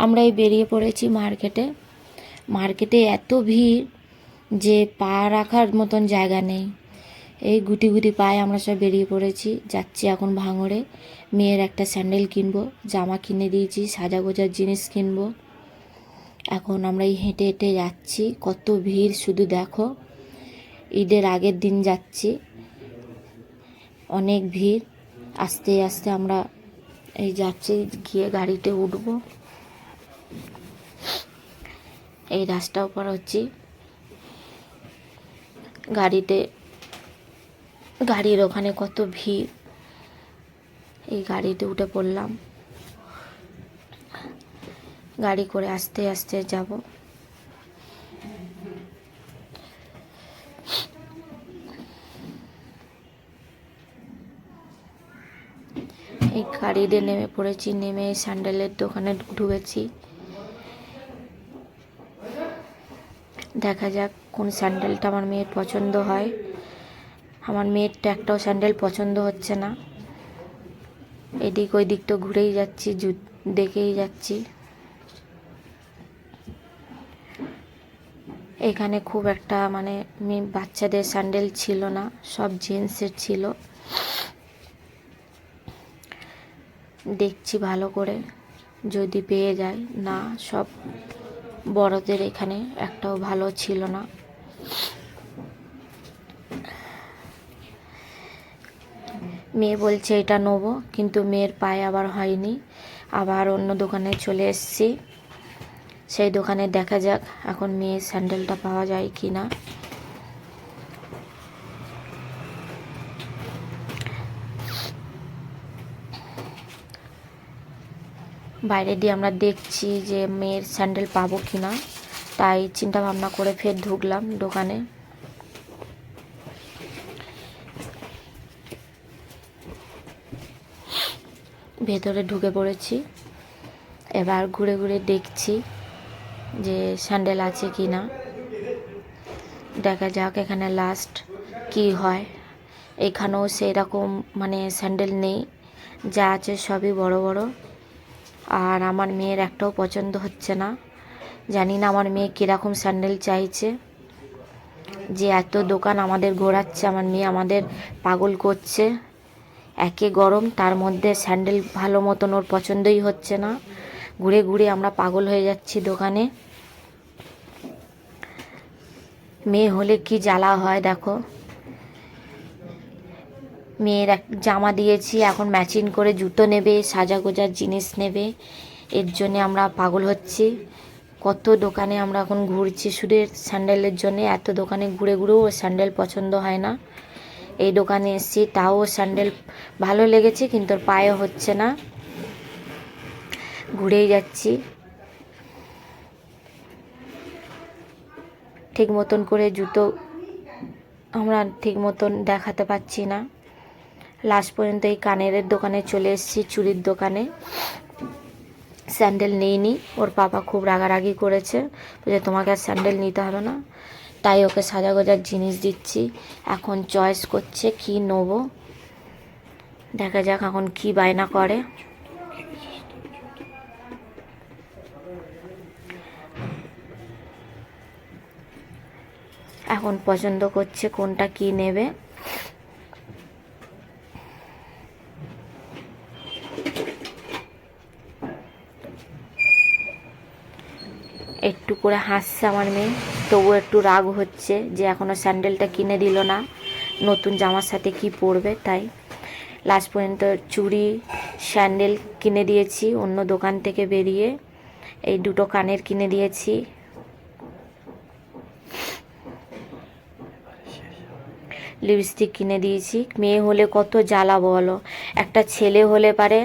আমরা এই বেরিয়ে পড়েছি মার্কেটে। মার্কেটে এত ভিড় যে পা রাখার মতন জায়গা নেই। এই গুটি গুটি পায়ে আমরা সব বেরিয়ে পড়েছি, যাচ্ছি এখন ভাঙড়ে। মেয়ের একটা স্যান্ডেল কিনবো, জামা কিনে দিয়েছি, সাজা গোজার জিনিস কিনবো। এখন আমরা এই হেঁটে হেঁটে যাচ্ছি, কত ভিড় শুধু দেখো। ঈদের আগের দিন যাচ্ছি, অনেক ভিড়। আস্তে আস্তে আমরা এই যাচ্ছি, গিয়ে গাড়িতে উঠবো। এই রাস্তাও পার হচ্ছি, গাড়ির ওখানে কত ভিড়। এই গাড়িতে উঠে পড়লাম, গাড়ি করে আস্তে আস্তে যাব। এই গাড়িতে নেমে পড়েছি, নেমে স্যান্ডেলের দোকানে ঢুকেছি। দেখা যাক কোন স্যান্ডেলটা আমার মেয়ের পছন্দ হয়। আমার মেয়ের তো একটাও স্যান্ডেল পছন্দ হচ্ছে না। এদিক ওই দিক তো ঘুরেই যাচ্ছি, দেখেই যাচ্ছি। এখানে খুব একটা মানে বাচ্চাদের স্যান্ডেল ছিল না, সব জেন্টসের ছিল। দেখছি ভালো করে যদি পেয়ে যায়। না, সব বড়দের এখানে একটাও ভালো ছিল না। মেয়ে বলছে এটা নেবো, কিন্তু মেয়ের পায়ে আবার হয়নি। আবার অন্য দোকানে চলে এসেছি। সেই দোকানে দেখা যাক এখন মেয়ের স্যান্ডেলটা পাওয়া যায় কি না। বাইরে দিয়ে আমরা দেখছি যে মেয়ের স্যান্ডেল পাবো কি না, তাই চিন্তা ভাবনা করে ফের ঢুকলাম দোকানে। ভেতরে ঢুকে পড়েছি, এবার ঘুরে ঘুরে দেখছি যে স্যান্ডেল আছে কি না। দেখা যাক এখানে লাস্ট কি হয়। এখানেও সেই রকম মানে স্যান্ডেল নেই, যা আছে সবই বড় বড়। আর আমার মেয়ের একটাও পছন্দ হচ্ছে না। জানি না আমার মেয়ে কীরকম স্যান্ডেল চাইছে, যে এত দোকান আমাদের ঘোরাচ্ছে। আমার মেয়ে আমাদের পাগল করছে। একে গরম, তার মধ্যে স্যান্ডেল ভালো মতন ওর পছন্দই হচ্ছে না। ঘুরে ঘুরে আমরা পাগল হয়ে যাচ্ছি দোকানে। মেয়ে হলে কি জ্বালা হয় দেখো। মেয়ের এক জামা দিয়েছি, এখন ম্যাচিং করে জুতো নেবে, সাজা গোজার জিনিস নেবে। এর জন্যে আমরা পাগল হচ্ছি। কত দোকানে আমরা এখন ঘুরছি শুধু স্যান্ডেলের জন্যে। এত দোকানে ঘুরে ঘুরেও ওর স্যান্ডেল পছন্দ হয় না। এই দোকানে এসেছি, তাও স্যান্ডেল ভালো লেগেছে, কিন্তু ওর পায়ে হচ্ছে না। ঘুরেই যাচ্ছি, ঠিক মতন করে জুতো আমরা ঠিক মতন দেখাতে পাচ্ছি না। লাস্ট পর্যন্ত এই কানের দোকানে চলে এসেছি, চুড়ির দোকানে। স্যান্ডেল নেইনি, ওর পাপা খুব রাগারাগি করেছে যে তোমাকে আর স্যান্ডেল নিতে হবে না। তাই ওকে সাজা গোজার জিনিস দিচ্ছি। এখন চয়েস করছে কি নেবো, দেখা যাক এখন কি বায়না করে। এখন পছন্দ করছে কোনটা কি নেবে। একটু করে হাসছে আমার মেয়ে, তবুও একটু রাগ হচ্ছে যে এখনও স্যান্ডেলটা কিনে দিল না, নতুন জামার সাথে কি পরবে। তাই লাস্ট পর্যন্ত চুড়ি স্যান্ডেল কিনে দিয়েছি অন্য দোকান থেকে বেরিয়ে। এই দুটো কানের কিনে দিয়েছি। লিপস্টিক কিনে দিয়েছি। মেয়ে হলে কত জ্বালা বলো। একটা ছেলে হলে পারে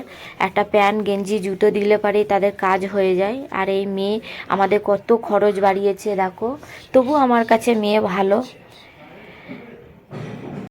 একটা প্যান্ট গেঞ্জি জুতো দিলে পারে তাদের কাজ হয়ে যায়। আর এই মেয়ে আমাদের কত খরচ বাড়িয়েছে দেখো, তবু আমার কাছে মেয়ে ভালো।